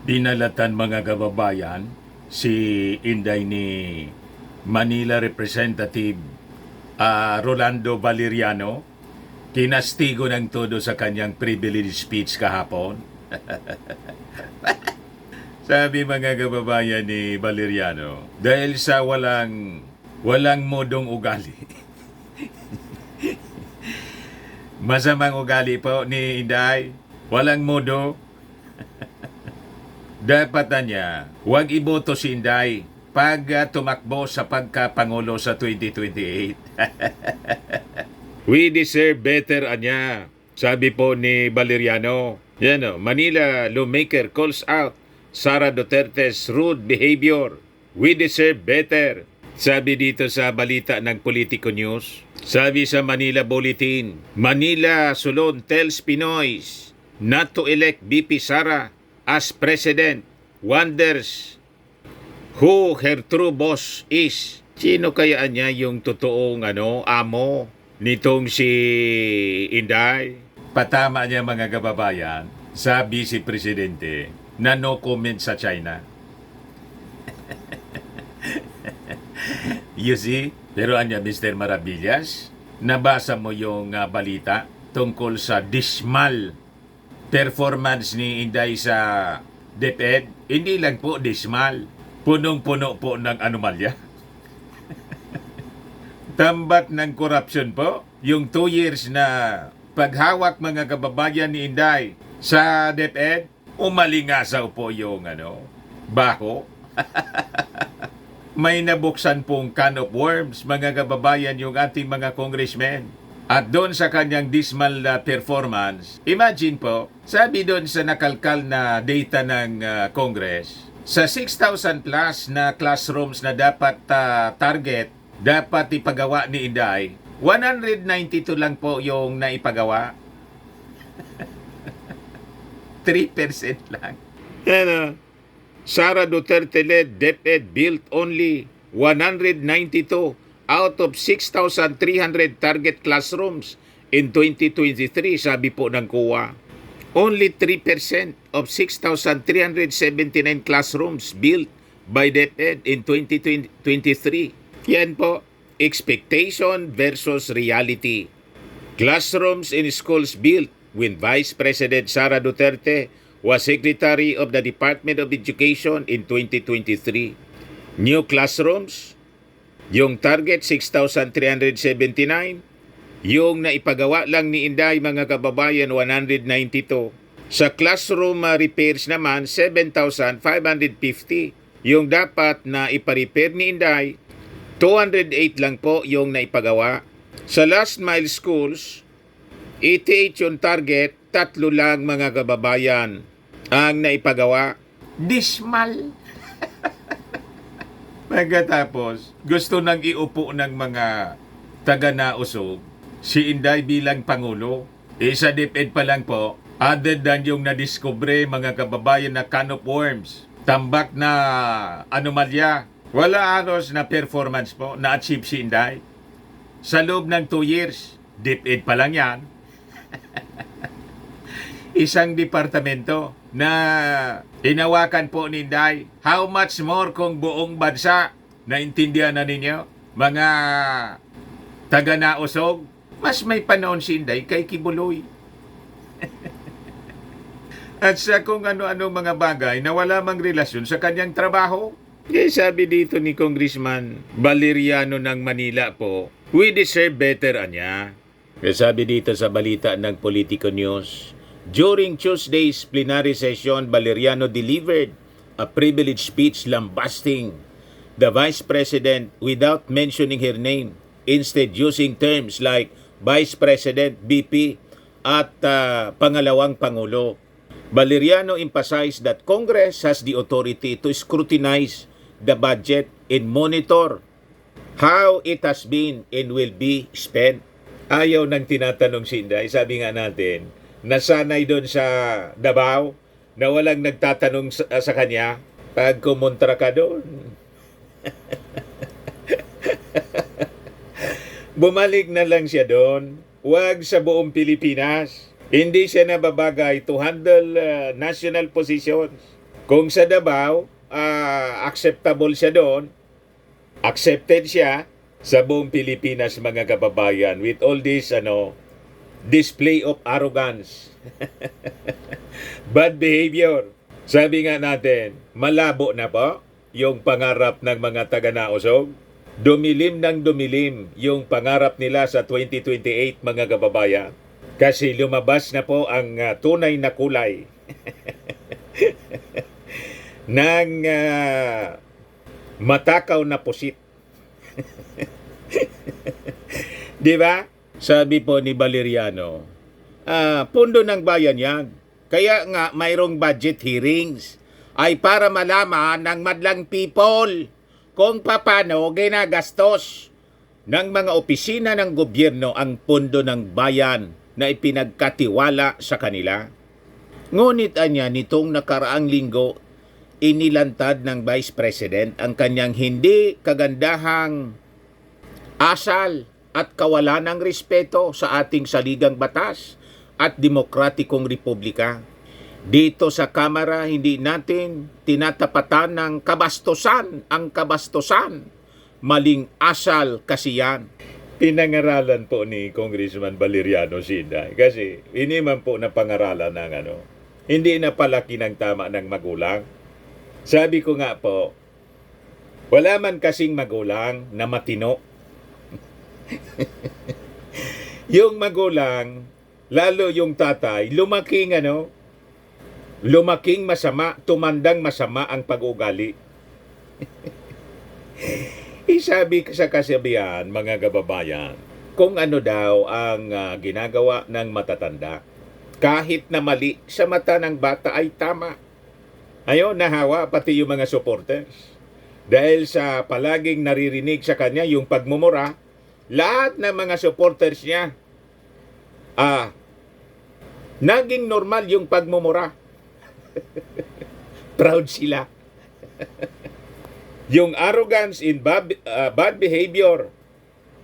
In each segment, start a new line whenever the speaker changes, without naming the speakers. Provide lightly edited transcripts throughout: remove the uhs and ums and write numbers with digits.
Pinalatan mga kababayan si Inday ni Manila Representative Rolando Valeriano. Kinastigo ng todo sa kanyang privilege speech kahapon. Sabi mga kababayan ni Valeriano, dahil sa walang modong ugali. Masamang ugali po ni Inday, walang modo. Dapat niya, huwag iboto si Inday pag tumakbo sa pagkapangulo sa 2028. We deserve better, anya. Sabi po ni Valeriano. Yan o, Manila lawmaker calls out Sara Duterte's rude behavior. We deserve better. Sabi dito sa balita ng Politico News. Sabi sa Manila Bulletin, Manila Solon tells Pinoys not to elect VP Sara as president, wonders who her true boss is. Sino kaya niya yung totoong amo nitong si Inday? Patama niya mga kababayan sa Vice Presidente na no comment sa China. You see? Pero anya Mr. Maravillas, nabasa mo yung balita tungkol sa dismal performance ni Inday sa DepEd? Hindi lang po dismal, punong-puno po ng anomalya. Tambat ng corruption po, yung 2 years na paghawak mga kababayan ni Inday sa DepEd, umalingasaw po yung baho. May nabuksan pong can of worms mga kababayan yung ating mga congressmen. At doon sa kanyang dismal performance, imagine po, sabi doon sa nakalkal na data ng Congress, sa 6,000 plus na classrooms na dapat target, dapat ipagawa ni Inday, 192 lang po yung naipagawa. 3% lang. Sara Duterte-led DepEd built only 192 out of 6,300 target classrooms in 2023, sabi po ng COA. Only 3% of 6,379 classrooms built by DepEd in 2023. Yan po, expectation versus reality. Classrooms in schools built when Vice President Sara Duterte was Secretary of the Department of Education in 2023. New classrooms, yung target 6,379, yung naipagawa lang ni Inday mga kababayan 192. Sa classroom repairs naman 7,550. Yung dapat na ipa-repair ni Inday 208 lang po yung naipagawa. Sa last mile schools 88 yung target, 3 lang mga kababayan ang naipagawa. Dismal. Pagkatapos, gusto nang iupo ng mga taga-nausog si Inday bilang Pangulo. Sa DepEd pa lang po, other than yung nadiskubre mga kababayan na can of worms, tambak na anomalya, wala halos na performance po na-achieve si Inday. Sa loob ng 2 years, DepEd pa lang yan. Isang departamento na inawakan po ni Inday. How much more kung buong bansa, naintindihan na ninyo, mga taga-nausog, mas may panahon si Inday kay Kibuloy. At sa kung ano-ano mga bagay na wala mang relasyon sa kanyang trabaho. Kaya sabi dito ni Congressman Valeriano ng Manila po, we deserve better, anya. Kaya sabi dito sa balita ng Politico News, during Tuesday's plenary session, Valeriano delivered a privileged speech lambasting the Vice President without mentioning her name, instead using terms like Vice President, VP, at pangalawang Pangulo. Valeriano emphasized that Congress has the authority to scrutinize the budget and monitor how it has been and will be spent. Ayaw nang tinatanong si Inday. Sabi nga natin, nasanay doon sa Davao na walang nagtatanong sa kanya pag kumontra ka doon. Bumalik na lang siya doon. Huwag sa buong Pilipinas. Hindi siya nababagay to handle national positions. Kung sa Davao, acceptable siya doon, accepted siya sa buong Pilipinas mga kababayan with all this display of arrogance. Bad behavior. Sabi nga natin, malabo na po yung pangarap ng mga taga-Nausog. Dumilim ng dumilim yung pangarap nila sa 2028 mga kababayan. Kasi lumabas na po ang tunay na kulay ng matakaw na pusit. Di ba? Sabi po ni Valeriano, pundo ng bayan yan. Kaya nga mayroong budget hearings ay para malaman ng madlang people kung paano ginagastos ng mga opisina ng gobyerno ang pundo ng bayan na ipinagkatiwala sa kanila. Ngunit anya nitong nakaraang linggo, inilantad ng Vice President ang kanyang hindi kagandahang asal at kawalan ng respeto sa ating saligang batas at demokratikong republika. Dito sa Kamara, hindi natin tinatapatan ng kabastusan ang kabastusan. Maling asal kasi yan. Pinangaralan po ni Congressman Valeriano Sinday kasi hindi man po na pangaralan ng hindi na palaki ng tama ng magulang. Sabi ko nga po, wala man kasing magulang na matino. Yung magulang, lalo yung tatay, lumaking masama, tumandang masama ang pag-ugali. Isabi sa kasabihan, mga kababayan, kung ano daw ang ginagawa ng matatanda, kahit na mali sa mata ng bata ay tama. Ayun, nahawa pati yung mga supporters. Dahil sa palaging naririnig sa kanya yung pagmumura, lahat ng mga supporters niya, naging normal yung pagmumura. Proud sila. Yung arrogance in bad behavior,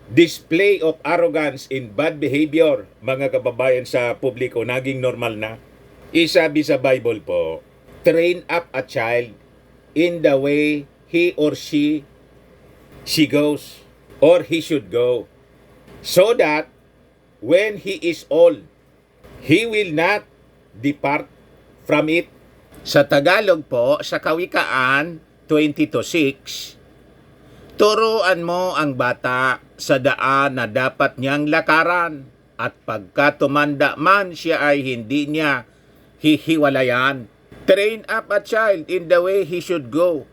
display of arrogance in bad behavior, mga kababayan sa publiko, naging normal na. Isabi sa Bible po, train up a child in the way he or she goes, or he should go, so that when he is old, he will not depart from it. Sa Tagalog po, sa Kawikaan 20:6, turuan mo ang bata sa daan na dapat niyang lakaran, at pagka tumanda man siya ay hindi niya hihiwalayan. Train up a child in the way he should go.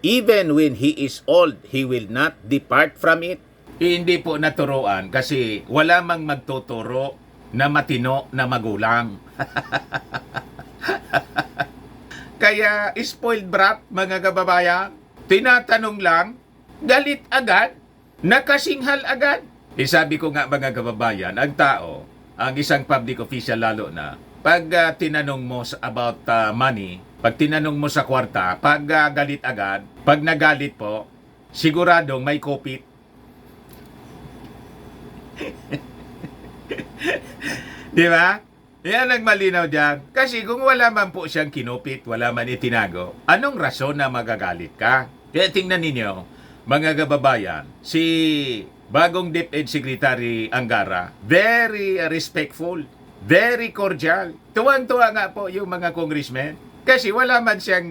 Even when he is old, he will not depart from it. Hindi po naturuan kasi wala mang magtuturo na matino na magulang. Kaya spoiled brat, mga kababayan, tinatanong lang, galit agad, nakasinghal agad. Sabi ko nga, mga kababayan, ang tao, ang isang public official lalo na, pag tinanong mo about money, pag tinanong mo sa kwarta, pag galit agad, pag nagalit po, siguradong may kopit. Di ba? Yan ang malinaw dyan. Kasi kung wala man po siyang kinupit, wala man itinago, anong rason na magagalit ka? Kaya tingnan ninyo, mga kababayan, si bagong DepEd Secretary Angara, very respectful, very cordial. Tuwang-tuwa nga po yung mga congressmen. Kasi wala man siyang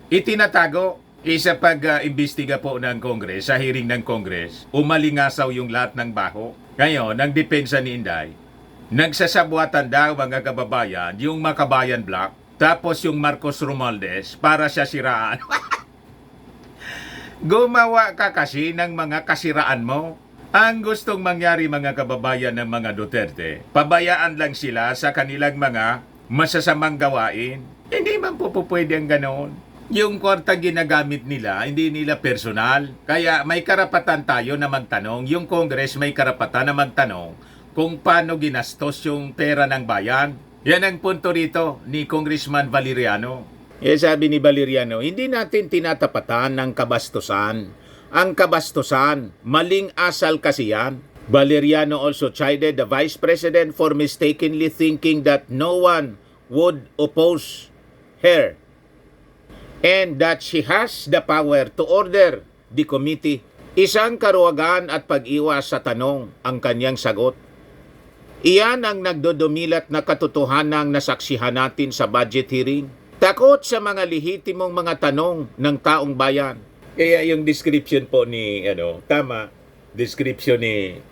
itinatago. Sa pag-imbestiga po ng Congress, sa hearing ng Congress, umalingasaw yung lahat ng baho. Ngayon, ang depensa ni Inday, nagsasabuatan daw, mga kababayan, yung Makabayan Block, tapos yung Marcos Romualdez para siya siraan. Gumawa ka kasi ng mga kasiraan mo. Ang gustong mangyari, mga kababayan ng mga Duterte, pabayaan lang sila sa kanilang mga masasamang gawain. Hindi man po pwede ang ganoon. Yung kwarta ginagamit nila, hindi nila personal. Kaya may karapatan tayo na magtanong. Yung Congress may karapatan na magtanong kung paano ginastos yung pera ng bayan. Yan ang punto rito ni Congressman Valeriano. Sabi ni Valeriano, hindi natin tinatapatan ng kabastusan. Ang kabastusan, maling asal kasi yan. Valeriano also chided the Vice President for mistakenly thinking that no one would oppose her and that she has the power to order the committee. Isang karuwagan at pag-iwas sa tanong ang kanyang sagot. Iyan ang nagdodomilat na katotohanang nasaksihan natin sa budget hearing. Takot sa mga lehitimong mga tanong ng taong bayan. Kaya yung description po ni, tama, description ni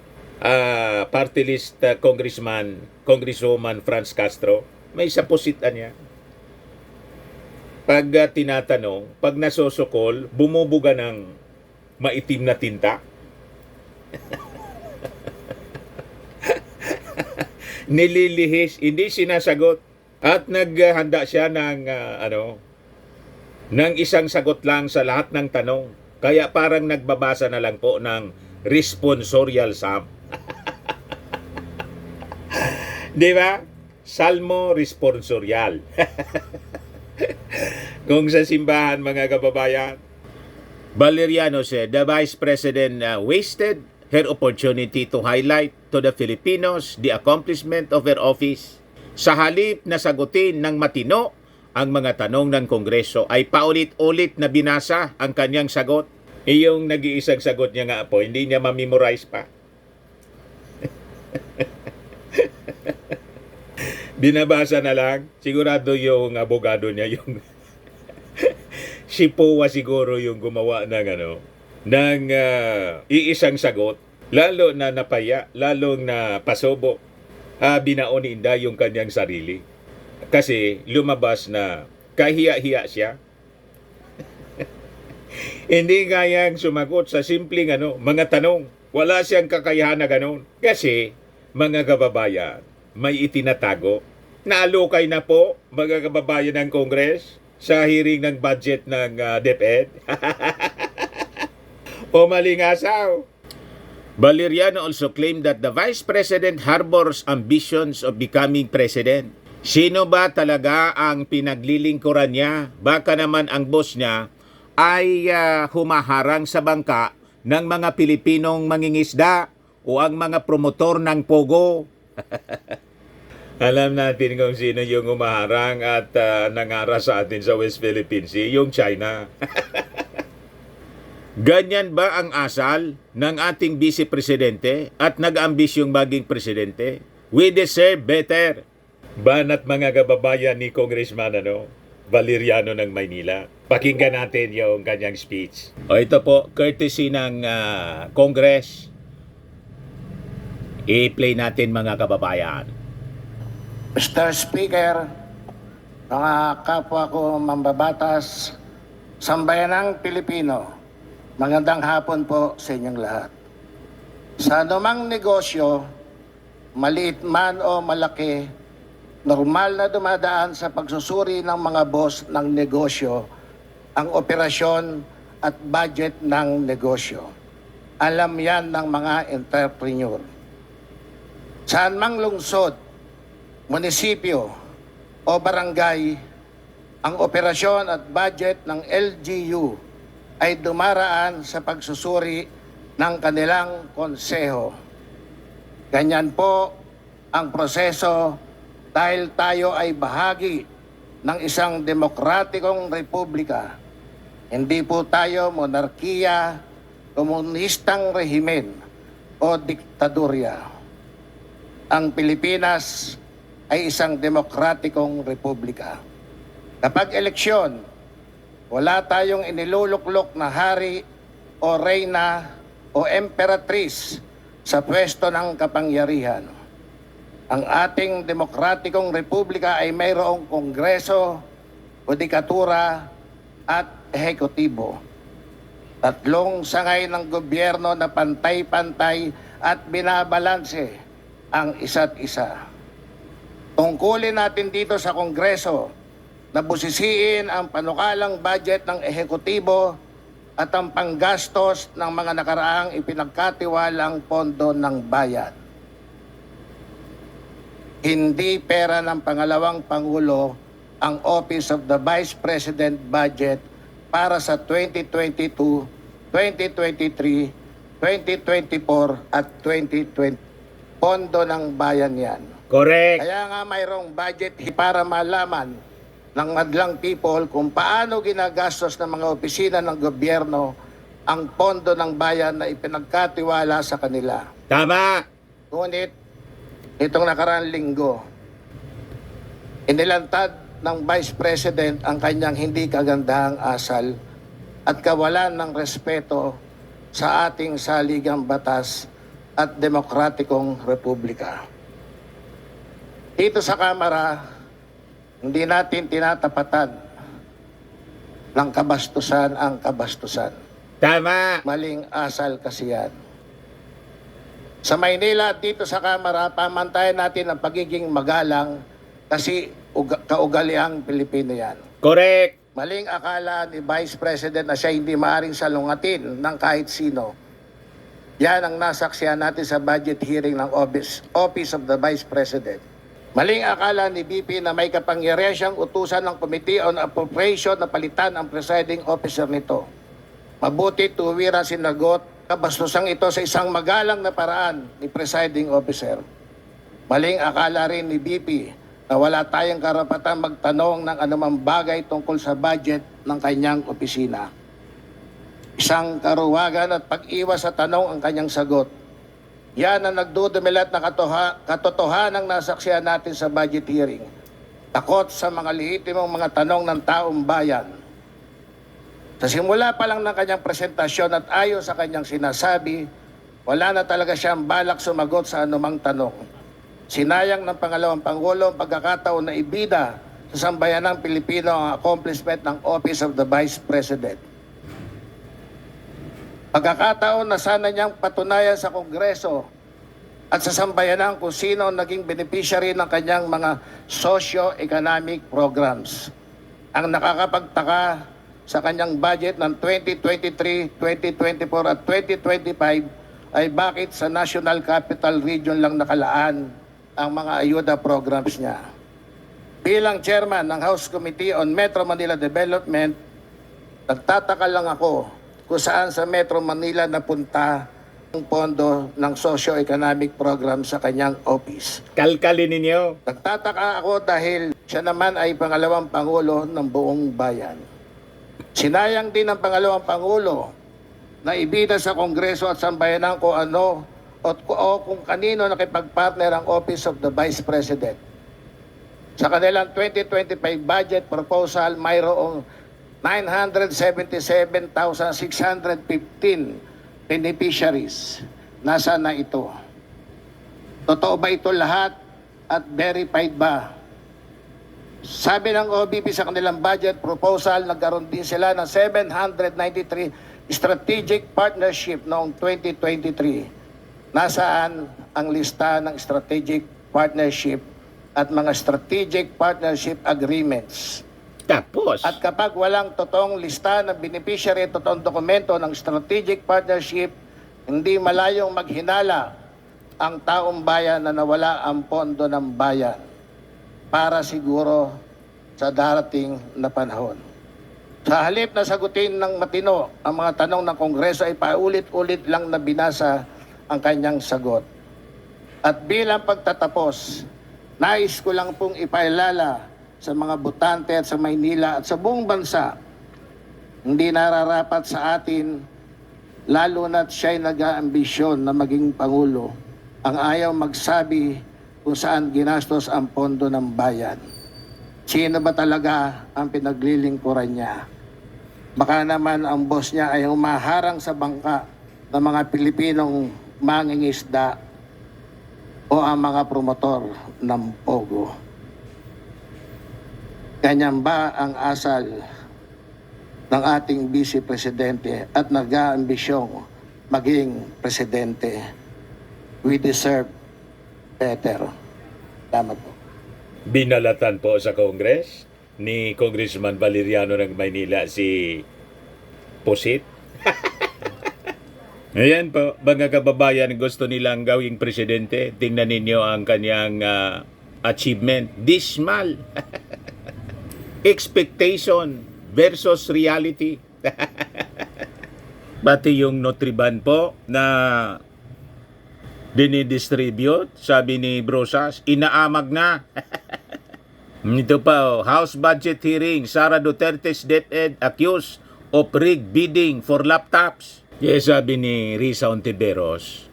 party list Congresswoman Franz Castro, may sapositan niya. Pag tinatanong, pag nasosokol, bumubuga ng maitim na tinta. Nililihis, hindi sinasagot. At naghanda siya ng ng isang sagot lang sa lahat ng tanong. Kaya parang nagbabasa na lang po ng responsorial psalm. Di ba? Salmo responsorial. Kung sa simbahan, mga kababayan, Valeriano said, the Vice President wasted her opportunity to highlight to the Filipinos the accomplishment of her office. Sa halip na sagutin ng matino ang mga tanong ng Kongreso, ay paulit-ulit na binasa ang kanyang sagot. Iyong nag-iisang sagot niya nga po, hindi niya ma-memorize pa. Binabasa na lang. Sigurado yung abogado niya, yung si Powa siguro yung gumawa ng iisang sagot, lalo na napaya, lalong na pasobo. Binaon ni Inday yung kanyang sarili. Kasi lumabas na kahiya-hiya siya. Hindi kayang sumagot sa simpleng mga tanong. Wala siyang kakayahan na ganun. Kasi, mga kababayan, may itinatago. Naalukay na po, mga kababayan ng Congress, sa hearing ng budget ng DepEd. O malingasaw. Valeriano also claimed that the Vice President harbors ambitions of becoming President. Sino ba talaga ang pinaglilingkuran niya? Baka naman ang boss niya ay humaharang sa bangka ng mga Pilipinong mangingisda o ang mga promotor ng Pogo. Alam natin kung sino yung humaharang at nangara sa atin sa West Philippine Sea, yung China. Ganyan ba ang asal ng ating Vice Presidente at nag-ambisyong maging Presidente? We deserve better. Banat mga kababayan ni Congressman Valeriano ng Maynila. Pakinggan natin yung kanyang speech. O ito po, courtesy ng Congress. I-play natin mga kababayan.
Mr. Speaker, mga kapwa ko mambabatas, sambayanang Pilipino, magandang hapon po sa inyong lahat. Sa anumang negosyo, maliit man o malaki, normal na dumadaan sa pagsusuri ng mga boss ng negosyo ang operasyon at budget ng negosyo. Alam yan ng mga entrepreneur. Saan mang lungsod, munisipyo o barangay, ang operasyon at budget ng LGU ay dumaraan sa pagsusuri ng kanilang konseho. Ganyan po ang proseso dahil tayo ay bahagi ng isang demokratikong republika. Hindi po tayo monarkiya, komunistang rehimen o diktadurya. Ang Pilipinas ay isang demokratikong republika. Kapag eleksyon, wala tayong iniluluklok na hari o reyna o emperatriz sa pwesto ng kapangyarihan. Ang ating demokratikong republika ay mayroong kongreso, judikatura at ehekutibo. Tatlong sangay ng gobyerno na pantay-pantay at binabalanse ang isa't isa. Tungkulin natin dito sa kongreso na busisiin ang panukalang budget ng ehekutibo at ang panggastos ng mga nakaraang ipinagkatiwalang pondo ng bayan. Hindi pera ng pangalawang Pangulo ang Office of the Vice President budget para sa 2022, 2023, 2024 at 2020. Pondo ng bayan yan.
Correct.
Kaya nga mayroong budget para malaman ng madlang people kung paano ginagastos ng mga opisina ng gobyerno ang pondo ng bayan na ipinagkatiwala sa kanila.
Tama!
Ngunit, itong nakaraang linggo, inilantad ng Vice President ang kanyang hindi kagandahang asal at kawalan ng respeto sa ating saligang batas at demokratikong republika. Dito sa Kamara, hindi natin tinatapatan ng kabastusan ang kabastusan.
Tama!
Maling asal kasi yan. Sa Maynila at dito sa Kamara, pamantayan natin ang pagiging magalang kasi kaugaliang Pilipino yan.
Correct!
Maling akala ni Vice President na siya hindi maaaring salungatin ng kahit sino. Yan ang nasaksihan natin sa budget hearing ng Office of the Vice President. Maling akala ni BP na may kapangyarihan siyang utusan ng Committee on Appropriation na palitan ang presiding officer nito. Mabuti tuwiran sinagot kabastusang ito sa isang magalang na paraan ni presiding officer. Maling akala rin ni BP na wala tayong karapatan magtanong ng anumang bagay tungkol sa budget ng kanyang opisina. Isang karuwagan at pag-iwas sa tanong ang kanyang sagot. Yan ang nagdudumilat na katotohanang nasaksihan natin sa budget hearing. Takot sa mga lehitimong mga tanong ng taong bayan. Sa simula pa lang ng kanyang presentasyon at ayon sa kanyang sinasabi, wala na talaga siyang balak sumagot sa anumang tanong. Sinayang ng pangalawang Pangulo ang pagkakataon na ibida sa sambayanang Pilipino ang accomplishment ng Office of the Vice President. Pagkakataon na sana niyang patunayan sa Kongreso at sa sambayanan kung sino ang naging beneficiary ng kanyang mga socio-economic programs. Ang nakakapagtaka sa kanyang budget ng 2023, 2024 at 2025 ay bakit sa National Capital Region lang nakalaan ang mga ayuda programs niya. Bilang chairman ng House Committee on Metro Manila Development, nagtataka lang ako kung saan sa Metro Manila napunta ang pondo ng socio-economic program sa kanyang office.
Kalkalin ninyo.
Nagtataka ako dahil siya naman ay pangalawang Pangulo ng buong bayan. Sinayang din ng pangalawang Pangulo na ibida sa Kongreso at sambayanan kung ano o kung kanino nakipagpartner ang Office of the Vice President. Sa kanilang 2025 budget proposal, mayroong 977,615 beneficiaries. Nasaan na ito? Totoo ba ito lahat at verified ba? Sabi ng OBP sa kanilang budget proposal, nagkaroon din sila ng 793 strategic partnership noong 2023. Nasaan ang lista ng strategic partnership at mga strategic partnership agreements?
Tapos,
At kapag walang totoong lista ng beneficiary, totoong dokumento ng strategic partnership, hindi malayong maghinala ang taong bayan na nawala ang pondo ng bayan para siguro sa darating na panahon. Sa halip na sagutin ng matino ang mga tanong ng Kongreso ay paulit-ulit lang na binasa ang kanyang sagot. At bilang pagtatapos, nais ko lang pong ipaalala sa mga botante at sa Maynila at sa buong bansa, hindi nararapat sa atin, lalo na't siya'y nag-aambisyon na maging Pangulo, ang ayaw magsabi kung saan ginastos ang pondo ng bayan. Sino ba talaga ang pinaglilingkuran niya? Baka naman ang boss niya ay humaharang sa bangka ng mga Pilipinong mangingisda o ang mga promotor ng Pogo. Ganyan ba ang asal ng ating Vice Presidente at nag-aambisyong maging Presidente? We deserve better. Salamat po.
binalatan po sa Congress ni Congressman Valeriano ng Maynila si Pusit. Ayan po, mga kababayan, gusto nilang gawing presidente. Tingnan ninyo ang kanyang achievement. Dismal. Expectation versus reality. Pati yung Nutriban po na dinidistribute, sabi ni Brosas, inaamag na. Ito pa, House Budget Hearing, Sara Duterte's DepEd accused of rigged bidding for laptops. Yes, sabi ni Risa Ontiveros,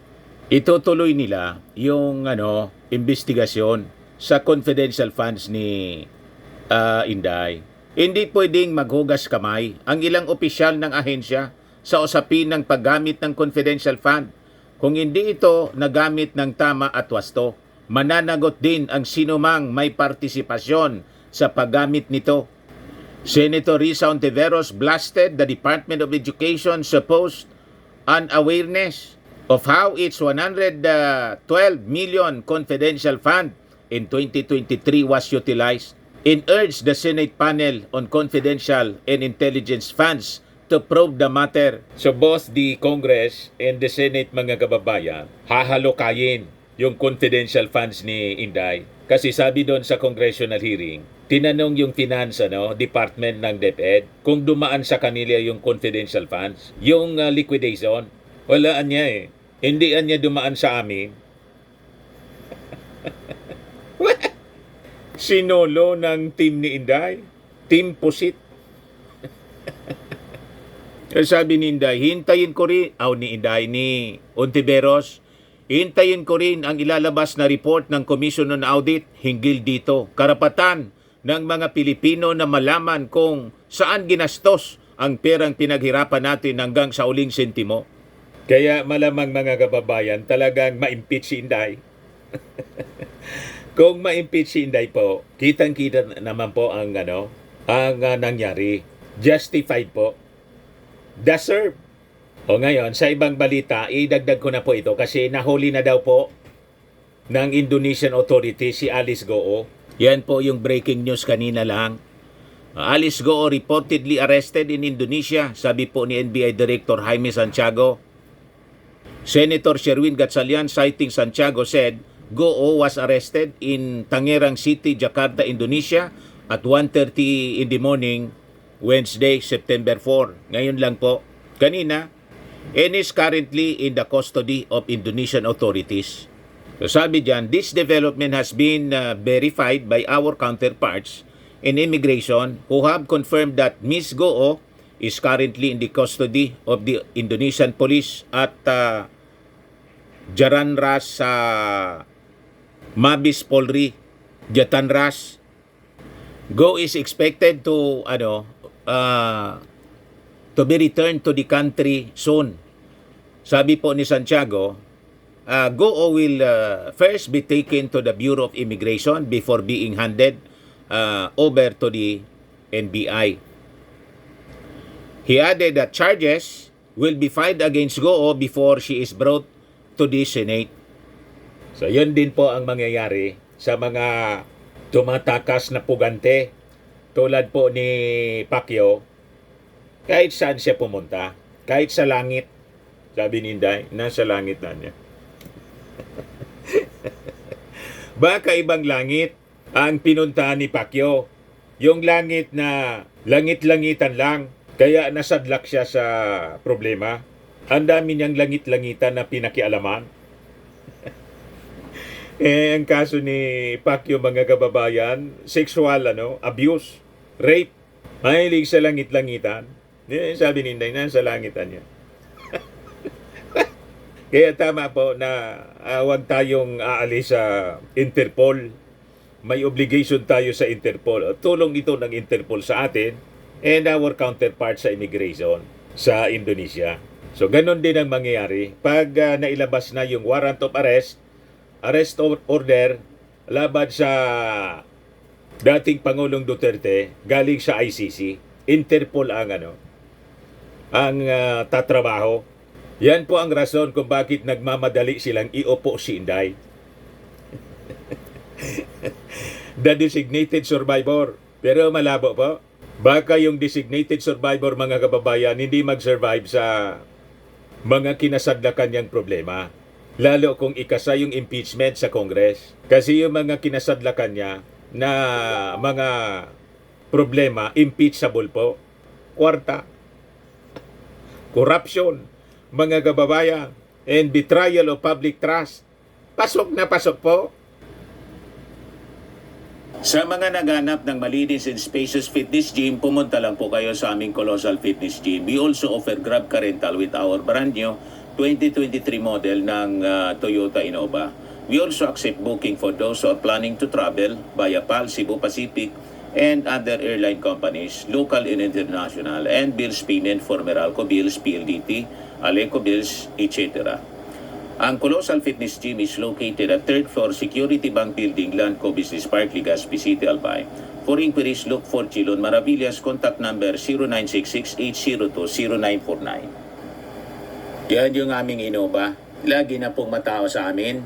itutuloy nila yung investigasyon sa confidential funds ni Inday. Hindi pwedeng maghugas kamay ang ilang opisyal ng ahensya sa usapin ng paggamit ng confidential fund. Kung hindi ito nagamit ng tama at wasto, mananagot din ang sinumang may partisipasyon sa paggamit nito. Senator Risa Ontiveros blasted the Department of Education's supposed unawareness of how its 112 million confidential fund in 2023 was utilized and urged the Senate panel on confidential and intelligence funds to probe the matter. So both the Congress and the Senate, mga kababayan, hahalokayin yung confidential funds ni Inday. Kasi sabi doon sa congressional hearing, tinanong yung finance department ng DepEd kung dumaan sa kanila yung confidential funds, yung liquidation. Wala niya eh. Hindi niya dumaan sa amin. Sinolo ng team ni Inday. Team Pusit. Sabi ni Inday, hintayin ko rin, ni Inday, ni Ontiveros, hintayin ko rin ang ilalabas na report ng Commission on Audit hinggil dito. Karapatan ng mga Pilipino na malaman kung saan ginastos ang perang pinaghirapan natin hanggang sa uling sentimo. Kaya malamang mga kababayan, talagang ma-impeach si Inday. Kung ma-impeach si Inday po, kitang-kita naman po ang nangyari. Justified po. Deserve. O ngayon, sa ibang balita, idagdag ko na po ito kasi nahuli na daw po ng Indonesian authority si Alice Goo. Yan po yung breaking news kanina lang. Alice Goo reportedly arrested in Indonesia, sabi po ni NBI Director Jaime Santiago. Senator Sherwin Gatchalian citing Santiago said Goo was arrested in Tangerang City, Jakarta, Indonesia at 1:30 in the morning, Wednesday, September 4. Ngayon lang po, kanina, and is currently in the custody of Indonesian authorities. So sabi dyan, this development has been verified by our counterparts in immigration who have confirmed that Ms. Goo is currently in the custody of the Indonesian police at Jaranras Mabes Polri, Jatanras. Goo is expected to be returned to the country soon. Sabi po ni Santiago, Goo will first be taken to the Bureau of Immigration before being handed over to the NBI. He added that charges will be filed against Goo before she is brought to the Senate. So yun din po ang mangyayari sa mga tumatakas na pugante tulad po ni Pacquiao. Kahit saan siya pumunta, kahit sa langit, sabi ni Inday, nasa langit na niya. Baka ibang langit ang pinuntahan ni Pacquiao. Yung langit na langit-langitan lang, kaya nasadlak siya sa problema. Ang dami niyang langit-langitan na pinakialaman. Ang kaso ni Pacquiao, mga kababayan, sexual abuse, rape, mahilig sa langit-langitan. Sabi ni Inday, nasa langitan niya. Kaya tama po na huwag tayong aalis sa Interpol. May obligation tayo sa Interpol. Tulong ito ng Interpol sa atin and our counterpart sa immigration sa Indonesia. So ganun din ang mangyayari pag nailabas na yung warrant of arrest order laban sa dating Pangulong Duterte galing sa ICC. Interpol ang tatrabaho. Yan po ang rason kung bakit nagmamadali silang iupo si Inday. The designated survivor. Pero malabo po. Baka yung designated survivor, mga kababayan, hindi mag-survive sa mga kinasadlakan niyang problema. Lalo kung ikasa yung impeachment sa Congress. Kasi yung mga kinasadlakan niya na mga problema, impeachable po. Kwarta. Corruption, mga kababayan, and betrayal of public trust. Pasok na pasok po. Sa mga naghanap ng malinis and spacious fitness gym, pumunta lang po kayo sa aming Colossal Fitness Gym. We also offer Grab Car Rental with our brand new 2023 model ng Toyota Innova. We also accept booking for those who are planning to travel via PAL, Cebu Pacific, and other airline companies, local and international, and bills payment for Meralco Bills, PLDT, Aleco Bills, etc. Ang Colossal Fitness Gym is located at 3rd floor Security Bank Building, Landco Business Park, Legazpi City, Albay. For inquiries, look for Chilon Maravillas. Contact number 0966-802-0949. Yan yung aming Innova. Lagi na pong matao sa amin.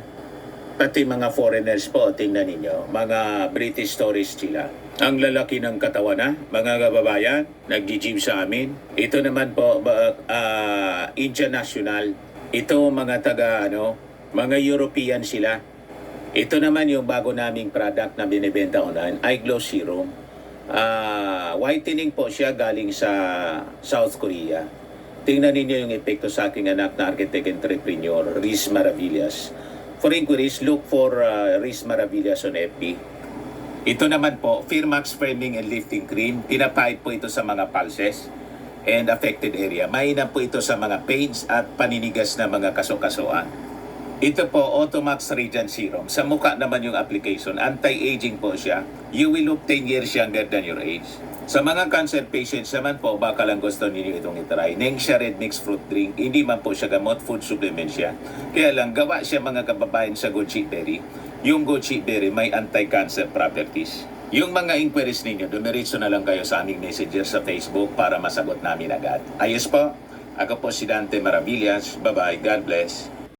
Pati mga foreigners po, tingnan ninyo. Mga British tourists sila. Ang lalaki ng katawan na, mga kababayan, nag-gym sa amin. Ito naman po, Indian National. Ito mga mga European sila. Ito naman yung bago naming product na binibenta online, iGlow Serum. Whitening po siya galing sa South Korea. Tingnan ninyo yung epekto sa aking anak na architect entrepreneur, Riz Maravillas. For inquiries, look for Riz Maravillas on FB. Ito naman po, Firmax Framing and Lifting Cream. Pinapahid po ito sa mga pulses and affected area. Mainam po ito sa mga pains at paninigas na mga kaso-kasuan. Ito po, Automax Radiant Serum. Sa mukha naman yung application. Anti-aging po siya. You will look 10 years younger than your age. Sa mga cancer patients naman po, baka lang gusto ninyo itong itry. Nengxia Red Mixed Fruit Drink. Hindi man po siya gamot, food supplement siya. Kaya lang, gawa siya mga kababayan sa goji berry. Yung goji berry may anti-cancer properties. Yung mga inquiries ninyo, dumiritso na lang kayo sa aming messenger sa Facebook para masagot namin agad. Ayos po, ako po si Dante Maravillas. Bye-bye. God bless.